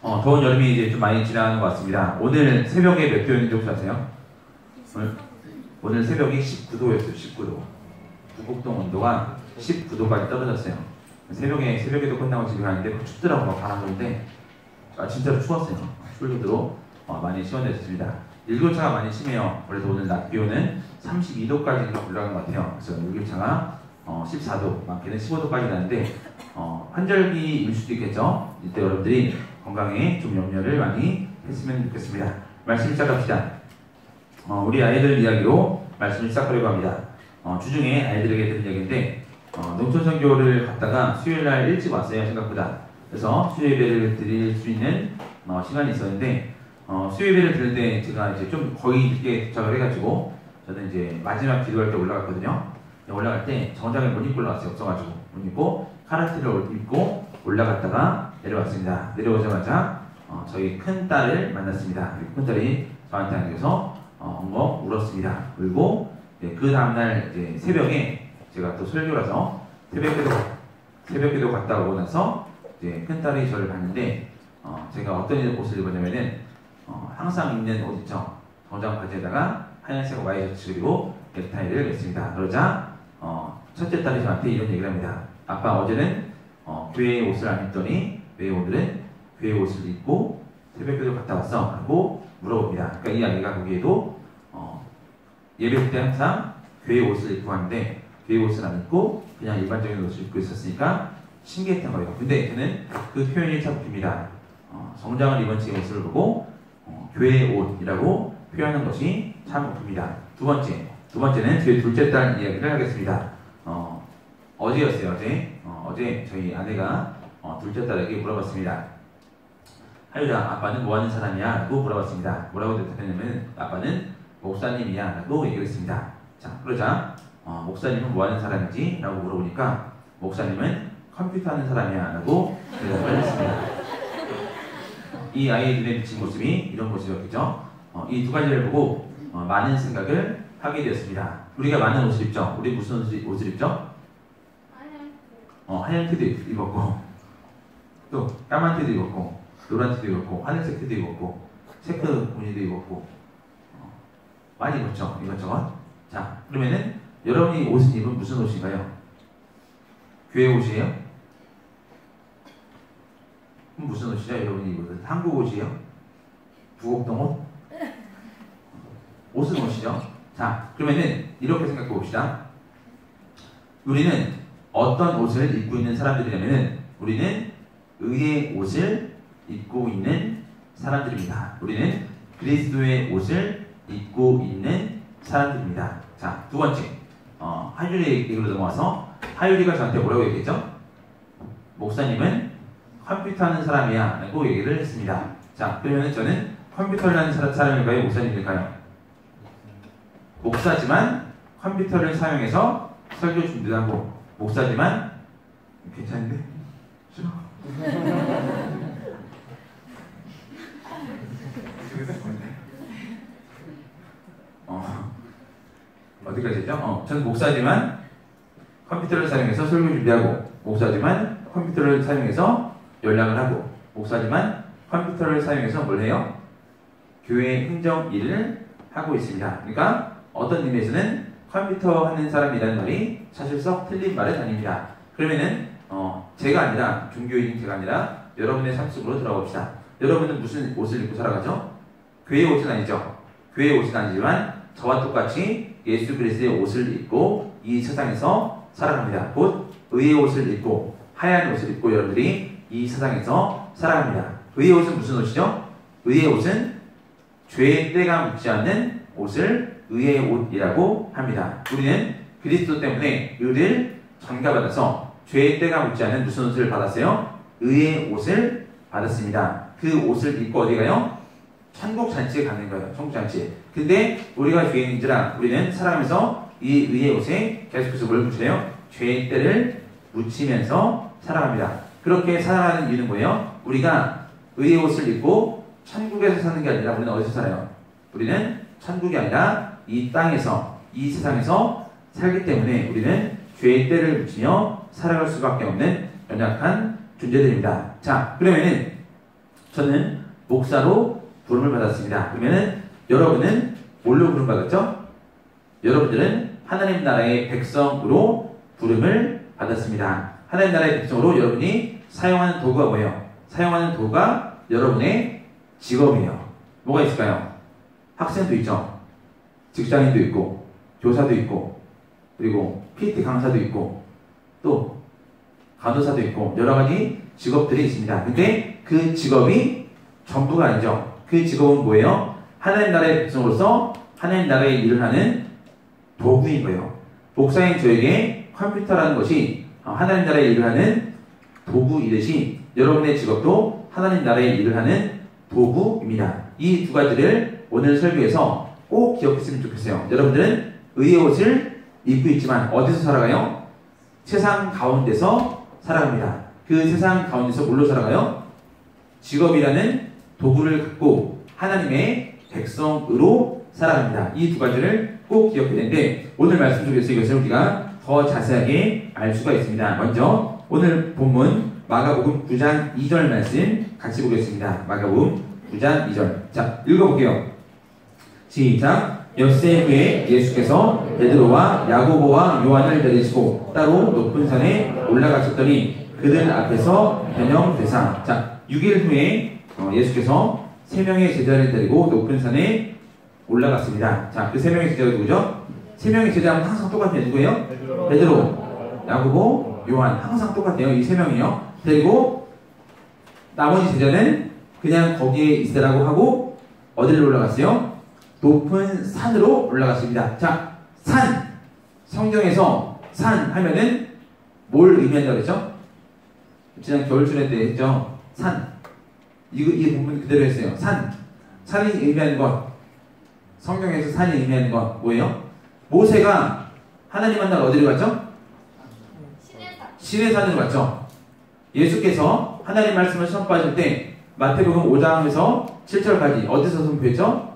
더운 여름이 이제 좀 많이 지나가는 것 같습니다. 오늘 새벽에 몇 도였는지 혹시 아세요? 오늘 새벽이 19도였어요. 19도. 북곡동 온도가 19도까지 떨어졌어요. 새벽에도 끝나고 집에 가는데 춥더라고, 막 바람 부는데 진짜로 추웠어요. 추울 정도로 많이 시원해졌습니다. 일교차가 많이 심해요. 그래서 오늘 낮 기온은 32도까지 올라간 것 같아요. 그래서 일교차가 14도, 많게는 15도까지 나는데 환절기일 수도 있겠죠. 이때 여러분들이 건강에 좀 염려를 많이 했으면 좋겠습니다. 말씀 시작합시다. 우리 아이들 이야기로 말씀을 시작하려고 합니다. 주중에 아이들에게 들은 이야기인데 농촌선교를 갔다가 수요일날 일찍 왔어요. 생각보다. 그래서 수요예배를 드릴 수 있는 시간이 있었는데 수요예배를 드릴 때 제가 이제 좀 거의 늦게 도착을 해가지고 저는 이제 마지막 기도할 때 올라갔거든요. 올라갈 때 정장을 못 입고 올라왔어요. 없어가지고 못 입고 카라티를 입고 올라갔다가 내려왔습니다. 내려오자마자 저희 큰 딸을 만났습니다. 큰 딸이 저한테 안겨서 엉엉 울었습니다. 그리고 그 다음날 이제 새벽에 제가 또 설교라서 새벽에도 갔다 오고 나서 이제 큰 딸이 저를 봤는데 제가 어떤 옷을 입었냐면은 항상 입는 옷 있죠. 정장 바지에다가 하얀색 와이셔츠 그리고 넥타이를 맸습니다. 그러자 첫째 딸이 저한테 이런 얘기를 합니다. 아빠 어제는 교회 옷을 안 입더니 왜 오늘은 교회 옷을 입고 새벽기도 갔다 왔어? 라고 물어봅니다. 그러니까 이 아이가 보기에도 예배 때 항상 교회 옷을 입고 하는데 교회 옷을 안 입고 그냥 일반적인 옷을 입고 있었으니까 신기했던 거예요. 근데 저는 그 표현이 참 웃깁니다. 정장을 입은 제 모습을 보고 교회 옷이라고 표현하는 것이 참 웃깁니다. 두 번째는 제 둘째 딸 이야기를 하겠습니다. 어제였어요. 어제 저희 아내가 둘째 딸에게 물어봤습니다. 하유라, 아빠는 뭐 하는 사람이야? 라고 물어봤습니다. 뭐라고 대답했냐면 아빠는 목사님이야 라고 얘기했습니다. 자, 그러자 목사님은 뭐 하는 사람이지? 라고 물어보니까 목사님은 컴퓨터 하는 사람이야 라고 대답을 했습니다. 이 아이의 눈에 비친 모습이 이런 모습이었죠. 이 두 가지를 보고 많은 생각을 하게 되었습니다. 우리가 많은 옷을 입죠. 우리 무슨 옷을 입죠? 하얀 티도 입었고 또 까만 티도 입었고 노란 티도 입었고 하늘색 티도 입었고 체크 무늬도 입었고 많이 입었죠. 이것저것. 자, 그러면은 여러분이 옷을 입은 무슨 옷인가요? 교회 옷이에요? 무슨 옷이죠? 여러분이 입은 한국 옷이에요? 부곡동 옷? 옷은 옷이죠. 자, 그러면은 이렇게 생각해 봅시다. 우리는 어떤 옷을 입고 있는 사람들이냐면은 우리는 의의 옷을 입고 있는 사람들입니다. 우리는 그리스도의 옷을 입고 있는 사람들입니다. 자, 두 번째, 하율이 얘기로 넘어와서 하율이가 저한테 뭐라고 얘기했죠? 목사님은 컴퓨터 하는 사람이야 라고 얘기를 했습니다. 자, 그러면 저는 컴퓨터를 하는 사람일까요? 목사님일까요? 목사지만 컴퓨터를 사용해서 설교 준비도 하고 목사지만 괜찮은데? 싫어? 어디까지 했죠? 저는 목사지만 컴퓨터를 사용해서 설교 준비하고 목사지만 컴퓨터를 사용해서 연락을 하고 목사지만 컴퓨터를 사용해서 뭘 해요? 교회 행정 일을 하고 있습니다. 그러니까 어떤 의미에서는 컴퓨터 하는 사람이라는 말이 사실 썩 틀린 말은 아닙니다. 그러면은 제가 아니라 종교인 제가 아니라 여러분의 삶 속으로 들어봅시다. 여러분은 무슨 옷을 입고 살아가죠? 교회 옷은 아니죠. 교회 옷은 아니지만 저와 똑같이 예수 그리스도의 옷을 입고 이 세상에서 살아갑니다. 곧 의의 옷을 입고 하얀 옷을 입고 여러분들이 이 세상에서 살아갑니다. 의의 옷은 무슨 옷이죠? 의의 옷은 죄의 때가 묻지 않는 옷을 의의 옷이라고 합니다. 우리는 그리스도 때문에 의를 전가받아서 죄의 때가 묻지 않는 무슨 옷을 받았어요? 의의 옷을 받았습니다. 그 옷을 입고 어디 가요? 천국 잔치에 가는 거예요. 천국 잔치에. 근데 우리가 죄인인지라 우리는 살아가면서 이 의의 옷에 계속해서 뭘 묻혀요? 죄의 때를 묻히면서 살아갑니다. 그렇게 살아가는 이유는 뭐예요? 우리가 의의 옷을 입고 천국에서 사는 게 아니라 우리는 어디서 살아요? 우리는 천국이 아니라 이 땅에서, 이 세상에서 살기 때문에 우리는 죄의 때를 묻히며 살아갈 수밖에 없는 연약한 존재들입니다. 자, 그러면은 저는 목사로 부름을 받았습니다. 그러면은 여러분은 뭘로 부름 받았죠? 여러분들은 하나님 나라의 백성으로 부름을 받았습니다. 하나님 나라의 백성으로 여러분이 사용하는 도구가 뭐예요? 사용하는 도구가 여러분의 직업이에요. 뭐가 있을까요? 학생도 있죠. 직장인도 있고 교사도 있고 그리고 PT 강사도 있고 또 간호사도 있고 여러 가지 직업들이 있습니다. 근데 그 직업이 전부가 아니죠. 그 직업은 뭐예요? 하나님 나라의 백성으로서 하나님 나라의 일을 하는 도구인 거예요. 목사인 저에게 컴퓨터라는 것이 하나님 나라의 일을 하는 도구이듯이 여러분의 직업도 하나님 나라의 일을 하는 도구입니다. 이 두 가지를 오늘 설교에서 꼭 기억했으면 좋겠어요. 여러분들은 의의 옷을 입고 있지만 어디서 살아가요? 세상 가운데서 살아갑니다. 그 세상 가운데서 뭘로 살아가요? 직업이라는 도구를 갖고 하나님의 백성으로 살아갑니다. 이 두 가지를 꼭 기억해야 되는데 오늘 말씀 속에서 이것을 우리가 더 자세하게 알 수가 있습니다. 먼저 오늘 본문 마가복음 9장 2절 말씀 같이 보겠습니다. 마가복음 9장 2절. 자, 읽어볼게요. 시작. 엿새 후에 예수께서 베드로와 야고보와 요한을 데리시고 따로 높은 산에 올라가셨더니 그들 앞에서 변형되사. 자, 6일 후에 예수께서 3명의 제자를 데리고 높은 산에 올라갔습니다. 자, 그 3명의 제자가 누구죠? 3명의 제자는 항상 똑같아요. 누구예요? 베드로, 야고보, 요한. 항상 똑같아요. 이 3명이요. 그리고 나머지 제자는 그냥 거기에 있으라고 하고 어디를 올라갔어요? 높은 산으로 올라갔습니다. 자, 산. 성경에서 산 하면은 뭘 의미한다고 그랬죠? 지난 겨울철에 때 했죠? 산. 이 부분 그대로 했어요. 산. 산이 의미하는 것. 성경에서 산이 의미하는 것 뭐예요? 모세가 하나님 만나러 어디로 갔죠? 시내산으로 갔죠. 예수께서 하나님 말씀을 선포하실 때 마태복음 5장에서 7절까지 어디서 선포했죠?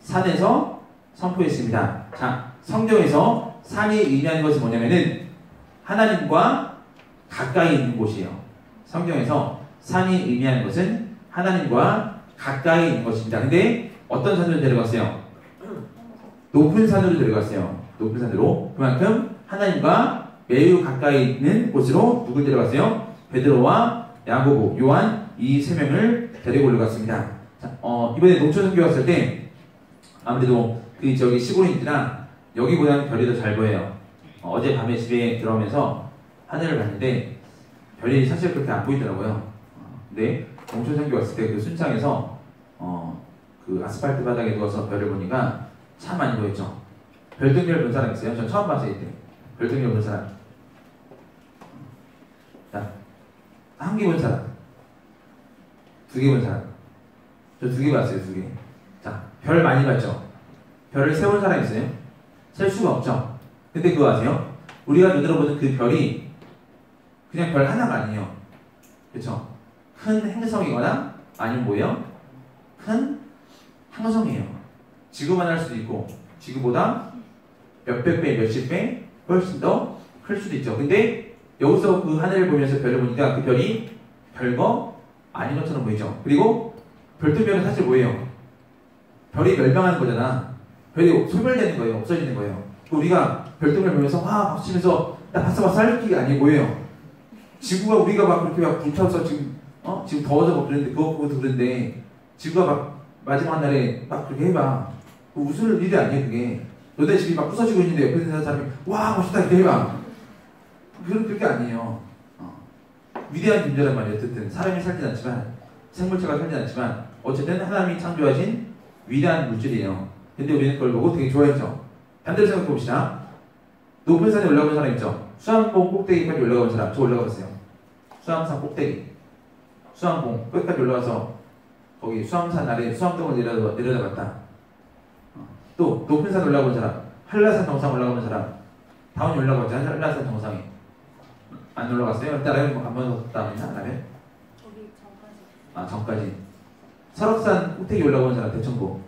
산에서 선포했습니다. 자, 성경에서 산이 의미하는 것이 뭐냐면은 하나님과 가까이 있는 곳이에요. 성경에서 산이 의미하는 것은 하나님과 가까이 있는 것입니다. 근데 어떤 산으로 데려갔어요? 높은 산으로 데려갔어요. 높은 산으로. 그만큼 하나님과 매우 가까이 있는 곳으로 누굴 데려갔어요? 베드로와 야고보, 요한 이 3명을 데리고 올라갔습니다. 자, 이번에 농촌선교 왔을 때 아무래도 그 저기 시골인지라 여기보다는 별이 더 잘 보여요. 어제 밤에 집에 들어오면서 하늘을 봤는데 별이 사실 그렇게 안 보이더라고요. 근데 농촌선교 왔을 때 그 순창에서 그 아스팔트 바닥에 누워서 별을 보니까 참 많이 보였죠. 별똥별 본 사람 있어요? 전 처음 봤어요 이때. 별똥별 본 사람. 자, 한 개 본 사람. 2개 본 사람. 저 2개 봤어요, 2개. 자, 별 많이 봤죠? 별을 세본 사람 있어요? 셀 수가 없죠? 근데 그거 아세요? 우리가 눈으로 보는 그 별이 그냥 별 하나가 아니에요. 그쵸? 큰 행성이거나 아니면 뭐예요? 큰 항성이에요. 지구만 할 수도 있고 지구보다 몇백 배, 몇십 배 훨씬 더 클 수도 있죠. 근데 여기서 그 하늘을 보면서 별을 보니까 그 별이 별거 아닌 것처럼 보이죠. 그리고 별똥별은 사실 뭐예요? 별이 멸망하는 거잖아. 별이 소멸되는 거예요. 없어지는 거예요. 우리가 별똥별 보면서 와 박치면서 나 봤어 할 게 아니고 뭐예요? 지구가 우리가 막 그렇게 막 불타서 지금 지금 더워져 막 그랬는데 그거 보고도 그런데 지구가 막 마지막 날에 막 그렇게 해봐. 웃을 일이 아니에요 그게. 너네 집이 막 부서지고 있는데 옆에 있는 사람이 와 멋있다 이렇게 해봐. 그렇게 아니에요. 위대한 존재란 말이에요. 어쨌든 사람이 살진 않지만 생물체가 살진 않지만 어쨌든 하나님이 창조하신 위대한 물질이에요. 근데 우리는 그걸 보고 되게 좋아했죠. 반대로 생각해 봅시다. 높은 산에 올라온 사람 있죠. 수암봉 꼭대기까지 올라가본 사람. 저 올라가 봤어요. 수암산 꼭대기. 수암봉 끝까지 올라가서 거기 수암산 아래 수암동을 내려다봤다. 또 높은 산 올라가본 사람. 한라산 정상 올라가본 사람. 다운이 올라가봤죠. 한라산 정상에. 안 올라갔어요? 라벨 안 먹었다 하나? 라벨? 거기 전까지. 아 전까지. 설악산 꼭대기 올라가본 사람. 대천고.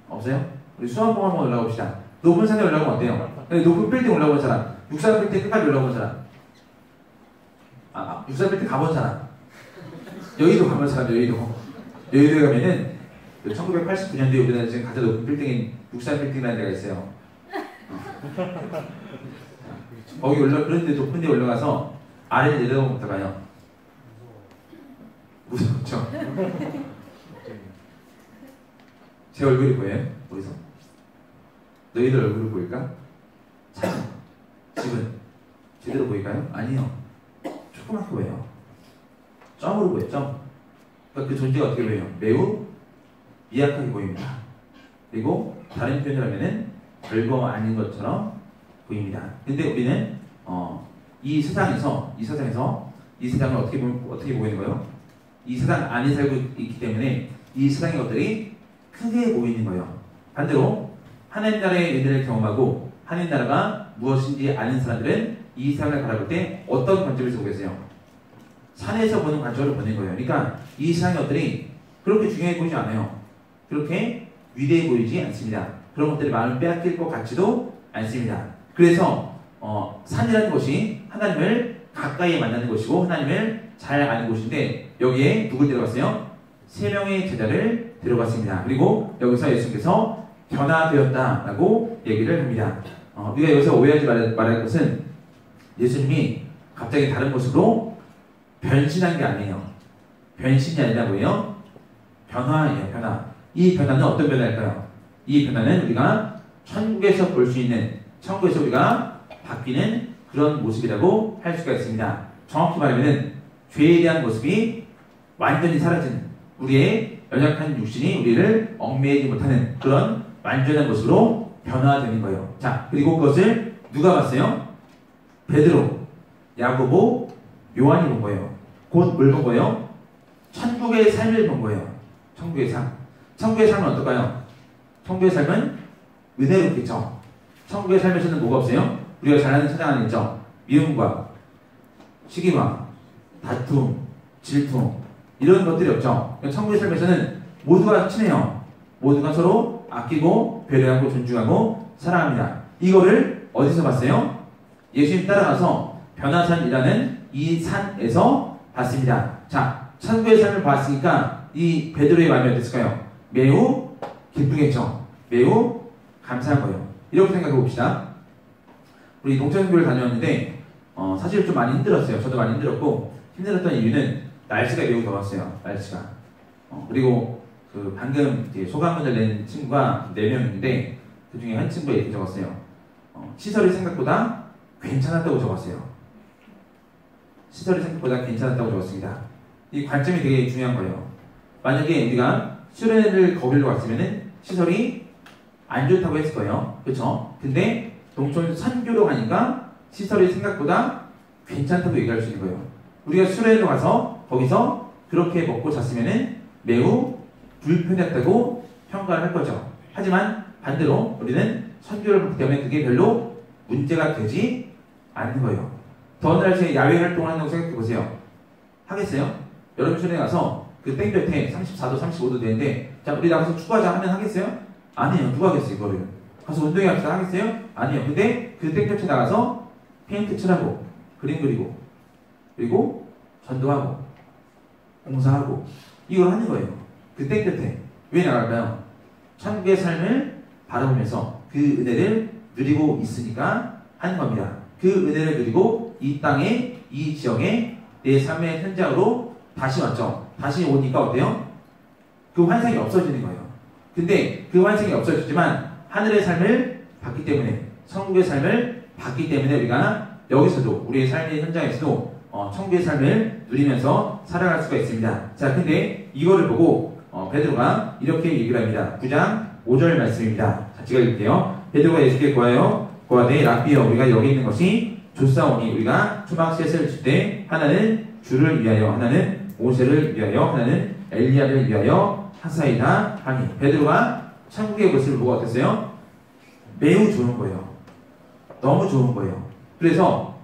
없어요? 우리 수암봉 한번 올라가봅시다. 높은 산에 올라가면 어때요? 높은 빌딩 올라가본 사람. 63빌딩 끝까지 올라가본 사람. 63빌딩 가본 사람. 여의도 가면 사람 여의도에 가면은 1989년도에 우리나라 지금 가장 높은 빌딩인 63빌딩이라는 데가 있어요. 거기 그런데 높은 데 올라가서 아래를 내려다보면 어떨까요? 무섭죠? 제 얼굴이 보여요? 어디서? 너희들 얼굴을 보일까? 집은 제대로 보일까요? 아니요. 조그맣게 보여요. 점으로 보여요. 점. 그러니까 그 존재가 어떻게 보여요? 매우 미약하게 보입니다. 그리고 다른 표현을 하면은 별거 아닌 것처럼 보입니다. 근데 우리는 이 세상을 어떻게 보고 있는 거예요? 이 세상 안에 살고 있기 때문에 이 세상의 것들이 크게 보이는 거예요. 반대로 하나님 나라의 은혜를 경험하고 하나님 나라가 무엇인지 아는 사람들은 이 세상을 바라볼 때 어떤 관점에서 보겠어요? 산에서 보는 관점으로 보는 거예요. 그러니까 이 세상의 것들이 그렇게 중요해 보이지 않아요. 그렇게 위대해 보이지 않습니다. 그런 것들이 마음을 빼앗길 것 같지도 않습니다. 그래서 산이라는 것이 하나님을 가까이 만나는 것이고 하나님을 잘 아는 곳인데 여기에 누굴 데려갔어요? 3명의 제자를 데려갔습니다. 그리고 여기서 예수님께서 변화되었다라고 얘기를 합니다. 우리가 여기서 오해하지 말할 것은 예수님이 갑자기 다른 모습으로 변신한 게 아니에요. 변신이 아니라 뭐예요? 변화예요. 변화. 이 변화는 어떤 변화일까요? 이 변화는 우리가 천국에서 볼 수 있는, 천국에서 우리가 바뀌는 그런 모습이라고 할 수가 있습니다. 정확히 말하면 죄에 대한 모습이 완전히 사라지는, 우리의 연약한 육신이 우리를 얽매이지 못하는 그런 완전한 모습으로 변화되는 거예요. 자, 그리고 그것을 누가 봤어요? 베드로, 야고보, 요한이 본 거예요. 곧 뭘 본 거예요? 천국의 삶을 본 거예요. 천국의 삶. 천국의 삶은 어떨까요? 천국의 삶은 은혜롭겠죠. 천국의 삶에서는 뭐가 없어요? 우리가 잘 아는 찬양 안에 있죠. 미움과 시기와 다툼, 질투 이런 것들이 없죠. 천국의 삶에서는 모두가 친해요. 모두가 서로 아끼고 배려하고 존중하고 사랑합니다. 이거를 어디서 봤어요? 예수님 따라가서 변화산이라는 이 산에서 봤습니다. 자, 천국의 삶을 봤으니까 이 베드로의 마음이 어땠을까요? 매우 기쁘겠죠. 매우 감사한 거예요. 이렇게 생각해 봅시다. 우리 동천교회를 다녀왔는데 사실 좀 많이 힘들었어요. 저도 많이 힘들었고 힘들었던 이유는 날씨가 매우 더웠어요. 날씨가. 그리고 그 방금 이제 소감문을 낸 친구가 4명인데 그 중에 한 친구가 이렇게 적었어요. 시설이 생각보다 괜찮았다고 적었어요. 시설이 생각보다 괜찮았다고 적었습니다. 이 관점이 되게 중요한 거예요. 만약에 우리가 수련회를 거기로 갔으면은 시설이 안 좋다고 했을 거예요. 그렇죠? 근데 동천 선교로 가니까 시설이 생각보다 괜찮다고 얘기할 수 있는 거예요. 우리가 수련회로 가서 거기서 그렇게 먹고 잤으면은 매우 불편했다고 평가를 할 거죠. 하지만 반대로 우리는 선교를 했기 때문에 그게 별로 문제가 되지 않는 거예요. 더운 날씨에 야외 활동을 한다고 생각해 보세요. 하겠어요? 여러분 수련회 가서 그 땡볕에 34도, 35도 되는데 자 우리 나가서 축구하자 하면 하겠어요? 아니에요. 누가 하겠어요 이거를? 가서 운동회 합시다 하겠어요? 아니에요. 근데 그 땡볕에 나가서 페인트 칠하고 그림 그리고 그리고 전도하고 봉사하고 이걸 하는 거예요. 그 땡볕에. 왜 나갈까요? 천국의 삶을 바라보면서 그 은혜를 누리고 있으니까 하는 겁니다. 그 은혜를 누리고 이 땅에 이 지역에 내 삶의 현장으로 다시 왔죠. 다시 오니까 어때요? 그 환상이 없어지는 거예요. 근데 그 환상이 없어지지만 하늘의 삶을 받기 때문에 천국의 삶을 받기 때문에 우리가 여기서도 우리의 삶의 현장에서도 천국의 삶을 누리면서 살아갈 수가 있습니다. 자, 근데 이거를 보고 베드로가 이렇게 얘기를 합니다. 9장 5절 말씀입니다. 자, 제가 읽을게요. 베드로가 예수께 고하되 랍비여 우리가 여기 있는 것이 좋사오니 우리가 초막셋을 줄 때 하나는 주를 위하여 하나는 모세를 위하여 하나는 엘리야를 위하여 하사이다 하니 베드로가 천국의 모습을 보고 어땠어요? 매우 좋은 거예요. 너무 좋은 거예요. 그래서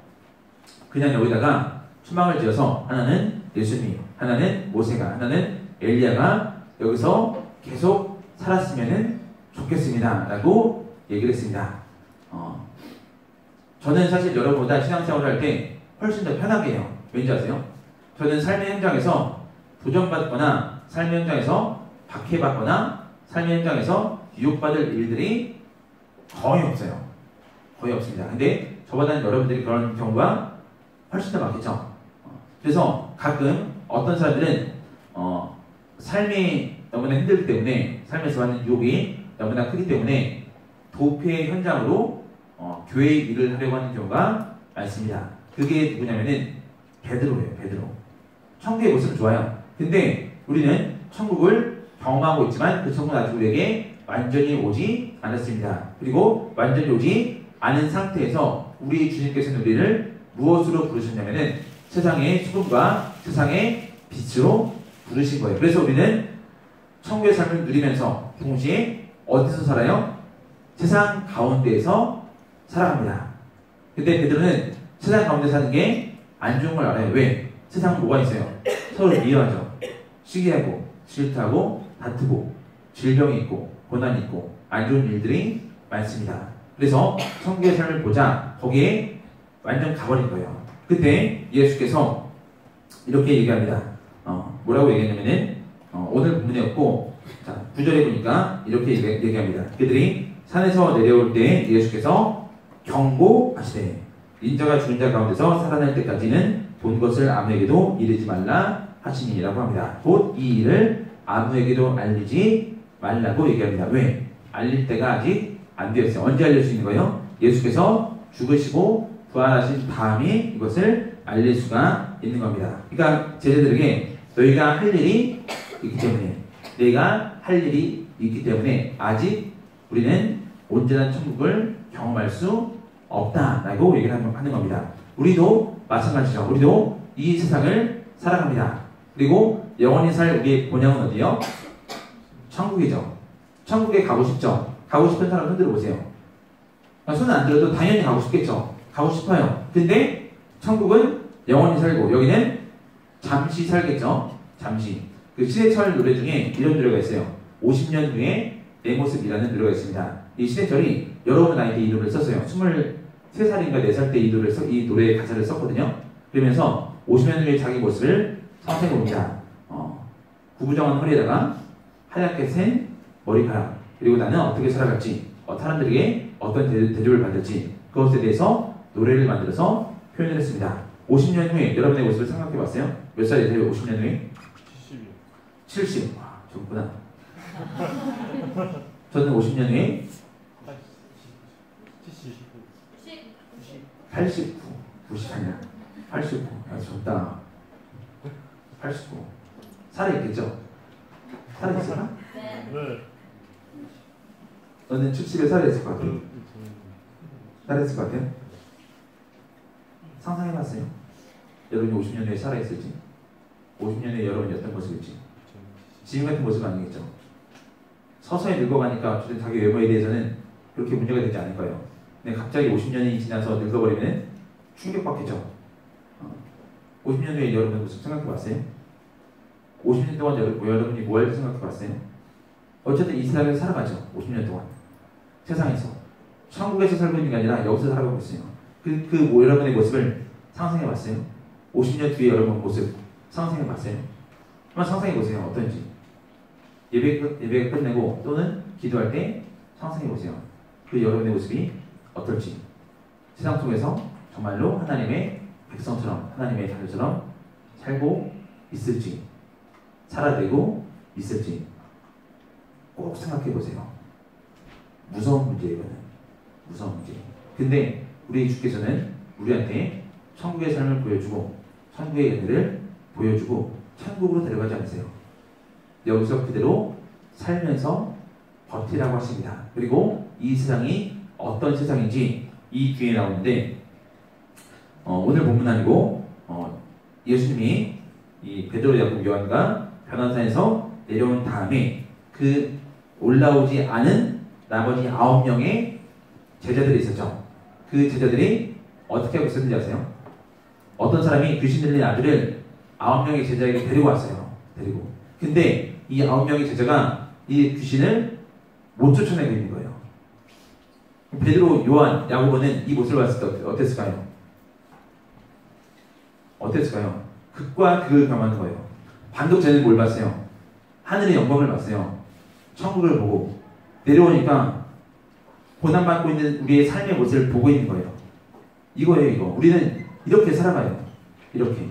그냥 여기다가 초막을 지어서 하나는 예수님, 하나는 모세가, 하나는 엘리야가 여기서 계속 살았으면 좋겠습니다 라고 얘기를 했습니다. 저는 사실 여러분보다 신앙생활을 할 때 훨씬 더 편하게 해요. 왠지 아세요? 저는 삶의 현장에서 도전받거나 삶의 현장에서 박해받거나 삶의 현장에서 유혹받을 일들이 거의 없어요. 거의 없습니다. 근데 저보다는 여러분들이 그런 경우가 훨씬 더 많겠죠. 그래서 가끔 어떤 사람들은 삶이 너무나 힘들기 때문에 삶에서 받는 유혹이 너무나 크기 때문에 도피의 현장으로 교회 일을 하려고 하는 경우가 많습니다. 그게 누구냐면은 베드로예요. 베드로. 천국의 모습은 좋아요. 근데 우리는 천국을 경험하고 있지만 그 천국은 아직 우리에게 완전히 오지 않았습니다. 그리고 완전히 오지 않은 상태에서 우리 주님께서는 우리를 무엇으로 부르셨냐면은 세상의 소금과 세상의 빛으로 부르신 거예요. 그래서 우리는 천국의 삶을 누리면서 동시에 어디서 살아요? 세상 가운데에서 살아갑니다. 근데 베드로는 세상 가운데 사는 게 안 좋은 걸 알아요. 왜? 세상은 뭐가 있어요? 서로 미워하죠. 시기하고 질투하고 다투고 질병이 있고 고난이 있고 안 좋은 일들이 많습니다. 그래서 천국의 삶을 보자 거기에 완전 가버린 거예요. 그때 예수께서 이렇게 얘기합니다. 뭐라고 얘기했냐면은 오늘 본문이었고 자 9절에 보니까 이렇게 얘기합니다. 그들이 산에서 내려올 때 예수께서 경고하시되 인자가 죽은 자 가운데서 살아날 때까지는 본 것을 아무에게도 이르지 말라 하시니라고 합니다. 곧 이 일을 아무에게도 알리지 말라고 얘기합니다. 왜? 알릴 때가 아직 안 되었어요. 언제 알릴 수 있는 거예요? 예수께서 죽으시고 부활하신 다음에 이것을 알릴 수가 있는 겁니다. 그러니까 제자들에게 너희가 할 일이 있기 때문에 내가 할 일이 있기 때문에 아직 우리는 온전한 천국을 경험할 수 없다라고 얘기를 하는 겁니다. 우리도 마찬가지죠. 우리도 이 세상을 살아갑니다. 그리고 영원히 살 우리의 본향은 어디요? 천국이죠. 천국에 가고 싶죠. 가고 싶은 사람 흔들어 보세요. 손은 안 들어도 당연히 가고 싶겠죠. 가고 싶어요. 근데 천국은 영원히 살고 여기는 잠시 살겠죠. 잠시. 그 신해철 노래 중에 이런 노래가 있어요. 50년 후에 내 모습이라는 노래가 있습니다. 이 신해철이 여러분 나이 때 이 노래를 썼어요. 23살인가 4살 때 이 노래의 가사를 썼거든요. 그러면서 50년 후에 자기 모습을 상상해 봅니다. 구부정한 허리에다가 하얗게 센 머리카락 그리고 나는 어떻게 살아갈지 사람들에게 어떤 대접을 받을지 그것에 대해서 노래를 만들어서 표현을 했습니다. 50년 후에 여러분의 모습을 생각해 봤어요? 몇 살이세요? 50년 후에? 70. 와, 좋구나. 저는 50년 후에 89. 90아니야. 89. 아, 좋다. 89. 살아있겠죠? 살아있을까? 네. 너는 70에 살아있을 것 같아요? 살아있을 것 같아요? 상상해봤어요? 여러분이 50년 후에 살아있을지? 50년 후에 여러분이 어떤 모습일지? 지금 같은 모습은 아니겠죠? 서서히 늙어가니까 자기 외모에 대해서는 그렇게 문제가 되지 않을 거예요. 근데 갑자기 50년이 지나서 늙어버리면 충격받겠죠? 50년 후에 여러분 모습 생각해봤어요? 50년 동안 여러분이 뭐 할지 생각해봤어요? 어쨌든 이 세상에서 살아가죠. 50년 동안. 세상에서. 천국에서 살고 있는 게 아니라 여기서 살아가고 있어요. 여러분의 모습을 상상해봤어요? 50년 뒤에 여러분 모습 상상해봤어요? 한번 상상해보세요. 어떤지. 예배가 끝내고 또는 기도할 때 상상해보세요. 그 여러분의 모습이 어떨지. 세상 속에서 정말로 하나님의 백성처럼 하나님의 자녀처럼 살고 있을지 살아되고 있을지 꼭 생각해보세요. 무서운 문제예요. 이거는 무서운 문제. 근데 우리 주께서는 우리한테 천국의 삶을 보여주고 천국의 연애를 보여주고 천국으로 데려가지 않으세요. 여기서 그대로 살면서 버티라고 하십니다. 그리고 이 세상이 어떤 세상인지 이 뒤에 나오는데 오늘 본문 아니고 예수님이 이 베드로, 야고보, 요한과 변호사에서 내려온 다음에 그 올라오지 않은 나머지 9명의 제자들이 있었죠. 그 제자들이 어떻게 하고 있었는지 아세요? 어떤 사람이 귀신 들린 아들을 9명의 제자에게 데리고 왔어요. 근데 이 9명의 제자가 이 귀신을 못 쫓아내고 있는 거예요. 베드로, 요한, 야고보는 이 모습을 봤을 때 어땠을까요? 극과 극을 경험하는 거예요. 반독 전에는 뭘 봤어요? 하늘의 영광을 봤어요. 천국을 보고 내려오니까 고난받고 있는 우리의 삶의 모습을 보고 있는 거예요. 이거예요, 이거. 우리는 이렇게 살아가요. 이렇게.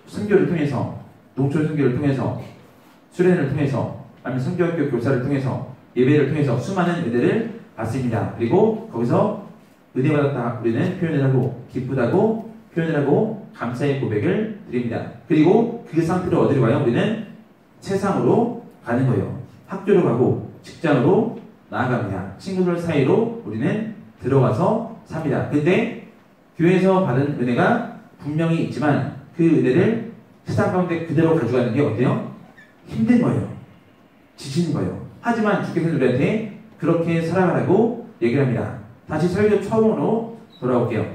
선교를 통해서, 농촌 선교를 통해서, 수련을 통해서, 아니면 선교학교 교사를 통해서, 예배를 통해서 수많은 은혜를 받습니다. 그리고 거기서 은혜 받았다 우리는 표현을 하고, 기쁘다고 표현을 하고, 감사의 고백을 드립니다. 그리고 그 상태로 어디로 가요? 우리는 세상으로 가는 거예요. 학교로 가고, 직장으로 나아갑니다. 친구들 사이로 우리는 들어가서 삽니다. 근데 교회에서 받은 은혜가 분명히 있지만 그 은혜를 세상 가운데 그대로 가져가는 게 어때요? 힘든 거예요. 지치는 거예요. 하지만 주께서는 우리한테 그렇게 살아가라고 얘기를 합니다. 다시 설교 처음으로 돌아올게요.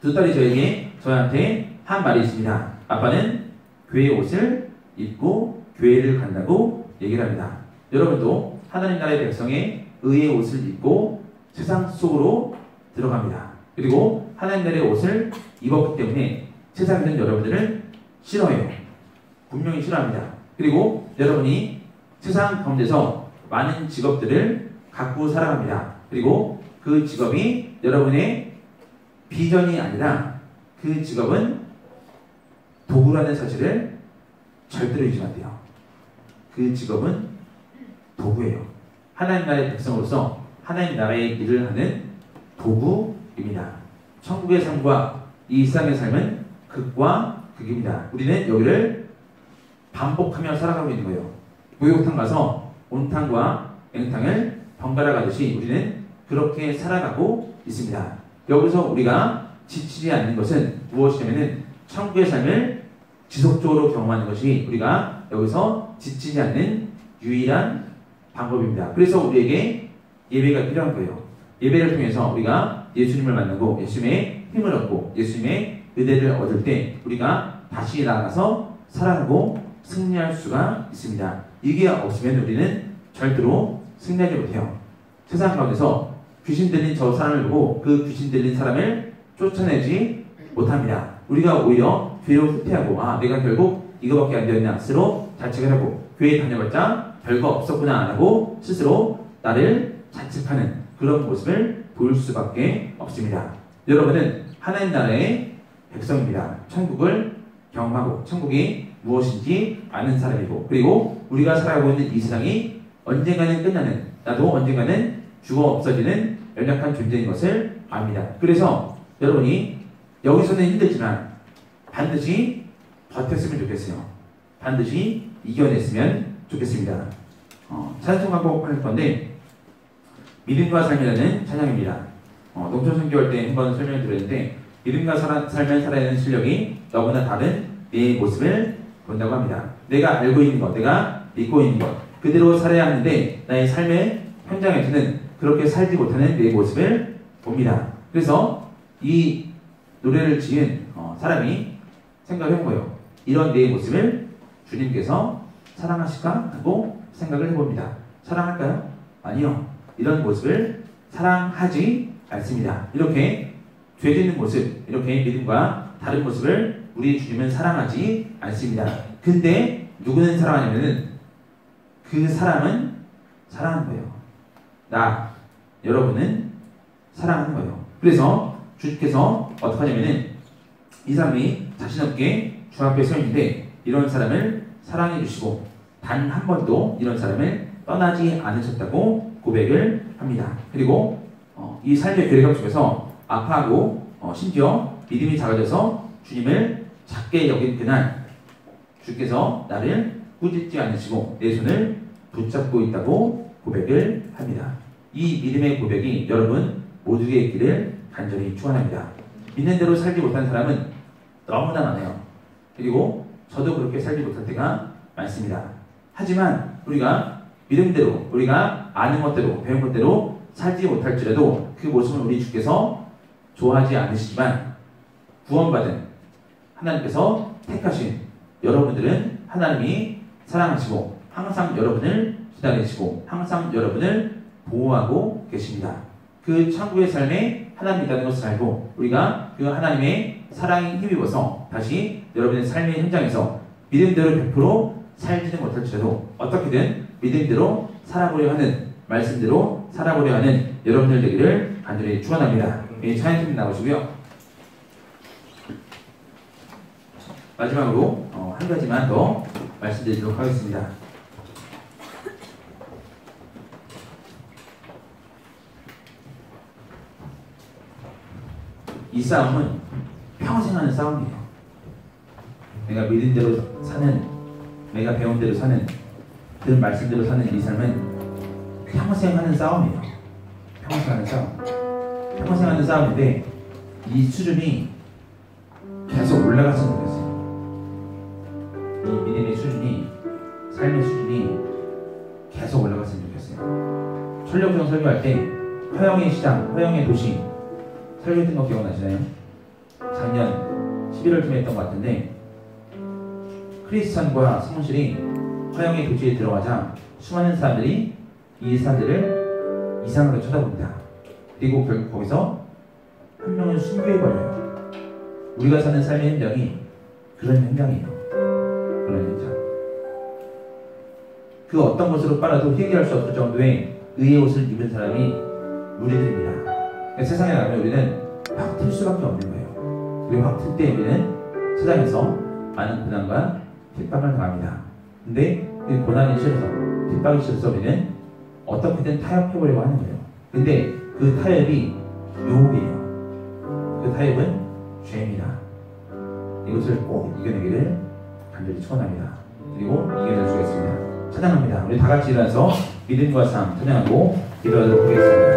두 딸이 저한테 한 말이 있습니다. 아빠는 교회 옷을 입고 교회를 간다고 얘기를 합니다. 여러분도 하나님 나라의 백성의 의의 옷을 입고 세상 속으로 들어갑니다. 그리고 하나님 나라의 옷을 입었기 때문에 세상에는 여러분들을 싫어해요. 분명히 싫어합니다. 그리고 여러분이 세상 가운데서 많은 직업들을 갖고 살아갑니다. 그리고 그 직업이 여러분의 비전이 아니라 그 직업은 도구라는 사실을 절대로 잊으면 안 돼요. 그 직업은 도구예요. 하나님 나라의 백성으로서 하나님 나라의 일을 하는 도구입니다. 천국의 삶과 이 세상의 삶은 극과 극입니다. 우리는 여기를 반복하며 살아가고 있는 거예요. 목욕탕 가서 온탕과 냉탕을 번갈아 가듯이 우리는 그렇게 살아가고 있습니다. 여기서 우리가 지치지 않는 것은 무엇이냐면은 천국의 삶을 지속적으로 경험하는 것이 우리가 여기서 지치지 않는 유일한 방법입니다. 그래서 우리에게 예배가 필요한 거예요. 예배를 통해서 우리가 예수님을 만나고 예수님의 힘을 얻고 예수님의 은혜를 얻을 때 우리가 다시 나아가서 살아가고 승리할 수가 있습니다. 이게 없으면 우리는 절대로 승리하지 못해요. 세상 가운데서 귀신 들린 저 사람을 보고 그 귀신 들린 사람을 쫓아내지 못합니다. 우리가 오히려 죄로 후퇴하고 내가 결국 이거밖에 안 되었냐 스스로 자책을 하고 교회 다녀봤자 별거 없었구나 하고 스스로 나를 자책하는 그런 모습을 보일 수밖에 없습니다. 여러분은 하나님 나라의 백성입니다. 천국을 경험하고 천국이 무엇인지 아는 사람이고 그리고 우리가 살아가고 있는 이 세상이 언젠가는 끝나는 나도 언젠가는 죽어 없어지는 연약한 존재인 것을 압니다. 그래서 여러분이 여기서는 힘들지만 반드시 버텼으면 좋겠어요. 반드시 이겨냈으면 좋겠습니다. 찬송하고 할 건데 믿음과 삶이라는 찬양입니다. 농촌 선교할 때 한번 설명을 드렸는데 믿음과 삶을 살아야 하는 실력이 너무나 다른 내 모습을 본다고 합니다. 내가 알고 있는 것, 내가 믿고 있는 것 그대로 살아야 하는데 나의 삶의 현장에서는 그렇게 살지 못하는 내 모습을 봅니다. 그래서 이 노래를 지은 사람이 생각을 해본 거예요. 이런 내 모습을 주님께서 사랑하실까? 하고 생각을 해봅니다. 사랑할까요? 아니요. 이런 모습을 사랑하지 않습니다. 이렇게 죄 짓는 모습, 이렇게 믿음과 다른 모습을 우리 주님은 사랑하지 않습니다. 근데 누구는 사랑하냐면은 그 사람은 사랑하는 거예요. 여러분은 사랑하는 거예요. 그래서 주께서 어떻게 하냐면은 이 사람이 자신 없게 주 앞에 서 있는데 이런 사람을 사랑해 주시고 단 한 번도 이런 사람을 떠나지 않으셨다고 고백을 합니다. 그리고 이 삶의 괴리감 속에서 아파하고 심지어 믿음이 작아져서 주님을 작게 여긴 그날 주께서 나를 꾸짖지 않으시고 내 손을 붙잡고 있다고 고백을 합니다. 이 믿음의 고백이 여러분 모두의 있기를 간절히 축원합니다. 믿는 대로 살지 못한 사람은 너무나 많아요. 그리고 저도 그렇게 살지 못할 때가 많습니다. 하지만 우리가 믿음대로 우리가 아는 것대로 배운 것대로 살지 못할지라도 그 모습을 우리 주께서 좋아하지 않으시지만 구원받은 하나님께서 택하신 여러분들은 하나님이 사랑하시고 항상 여러분을 기다리시고 항상 여러분을 보호하고 계십니다. 그 천국의 삶에 하나님이 있다는 것을 알고 우리가 그 하나님의 사랑에 힘입어서 다시 여러분의 삶의 현장에서 믿음대로 100% 살지는 못할지라도 어떻게든 믿음대로 살아보려 하는, 말씀대로 살아보려 하는 여러분들 되기를 간절히 축원합니다. 찬양팀 나오시고요. 마지막으로 한 가지만 더 말씀드리도록 하겠습니다. 이 싸움은 평생 하는 싸움이에요. 내가 믿은 대로 사는, 내가 배운 대로 사는, 그 말씀대로 사는 이 삶은 평생 하는 싸움이에요. 평생 하는 싸움. 평생 하는 싸움인데 이 수준이 계속 올라갔으면 좋겠어요. 이 믿음의 수준이, 삶의 수준이 계속 올라갔으면 좋겠어요. 천력정 설교할 때 허영의 시장, 허영의 도시 설교했던 거 기억나시나요? 작년 11월쯤에 했던 것 같은데 크리스찬과 성실이 허영의 도시에 들어가자 수많은 사람들이 이 사람들을 이상하게 쳐다봅니다. 그리고 결국 거기서 한 명은 순교해버려요. 우리가 사는 삶의 현장이 그런 현장이에요. 그런 현장. 그 어떤 것으로 빨아도 회개할 수 없을 정도의 의의 옷을 입은 사람이 우리들입니다. 그러니까 세상에 나가면 우리는 확 틀 수밖에 없는 거예요. 그리고 확 틀 때 우리는 세상에서 많은 고난과 핍박을 당합니다. 근데 그 고난이 싫어서, 핍박이 싫어서 우리는 어떻게든 타협해보려고 하는 거예요. 근데 그 타협이 유혹이에요. 그 타협은 죄입니다. 이것을 꼭 이겨내기를 간절히 축원합니다. 그리고 이겨낼 수 있습니다. 찬양합니다. 우리 다 같이 일어나서 믿음과 삶 찬양하고 기도하도록 하겠습니다.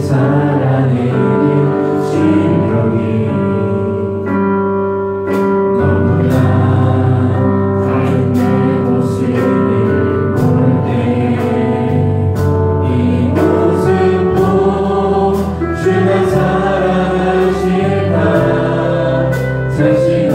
살아내는 실력이 너무나 다른 내 모습을 볼 때에 이 모습도 주만 사랑하실까 사실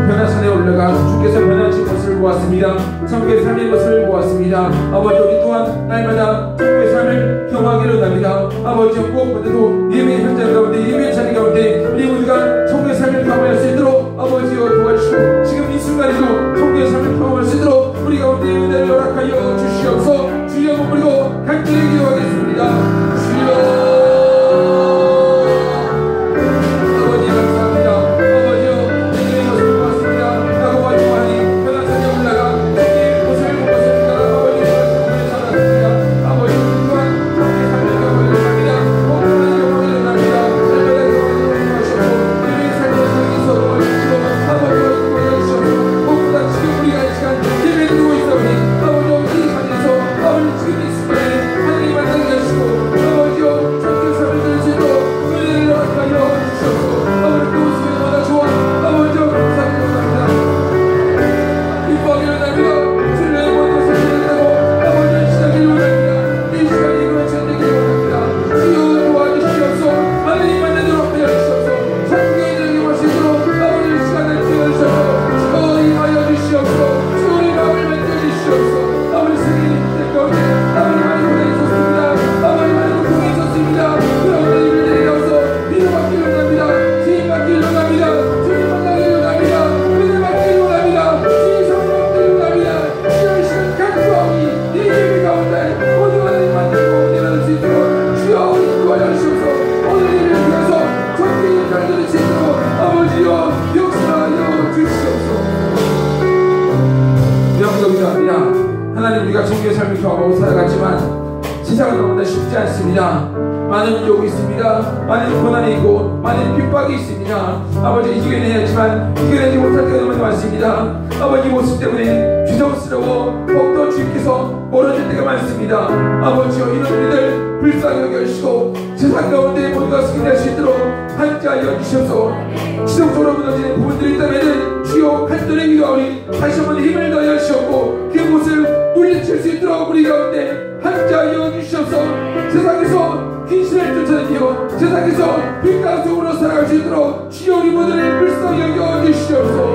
변화산에 올라가 주께서 변화하신 것을 보았습니다. 천국의 삶의 것을 보았습니다. 아버지 우리 또한 날마다 천국의 삶을 경험하기를 원합니다. 아버지 무엇보다도 예배의 현장 가운데 예배의 자리 가운데 우리 모두가 천국의 삶을 경험할 수 있도록 아버지여 도와주시고 지금 이 순간에도 천국의 삶을 경험할 수 있도록 우리 가운데 은혜를 허락하여 주시옵소서. 주여 머무르고 간절히 기도하겠습니다. 주여 하나님 우리가 천국의 삶을 경험하고 살아갔지만 세상은 너무나 쉽지 않습니다. 많은 유혹이 있습니다. 많은 고난이 있고 많은 핍박이 있습니다. 아버지 이겨내야지만 이겨내지 못할 때가 너무 많습니다. 아버지 모습 때문에 죄송스러워 더욱더 주님께서 멀어질 때가 많습니다. 아버지여 이런 우리들 불쌍히 여겨주시고 세상 가운데 모두가 승리할 수 있도록 함께하여 주셔서 지속적으로 무너지는 부분들이 있다면 주여 간절히 기도하오니 다시 한번 힘을 더하여 주시옵고 그 모습을 물리칠 수 있도록 우리 가운데 함께하여 주시옵소서. 세상에서 귀신을 쫓아내며 세상에서 빛과 속으로 살아갈 수 있도록 주여 우리 모두를 불쌍히 여겨 주시옵소서.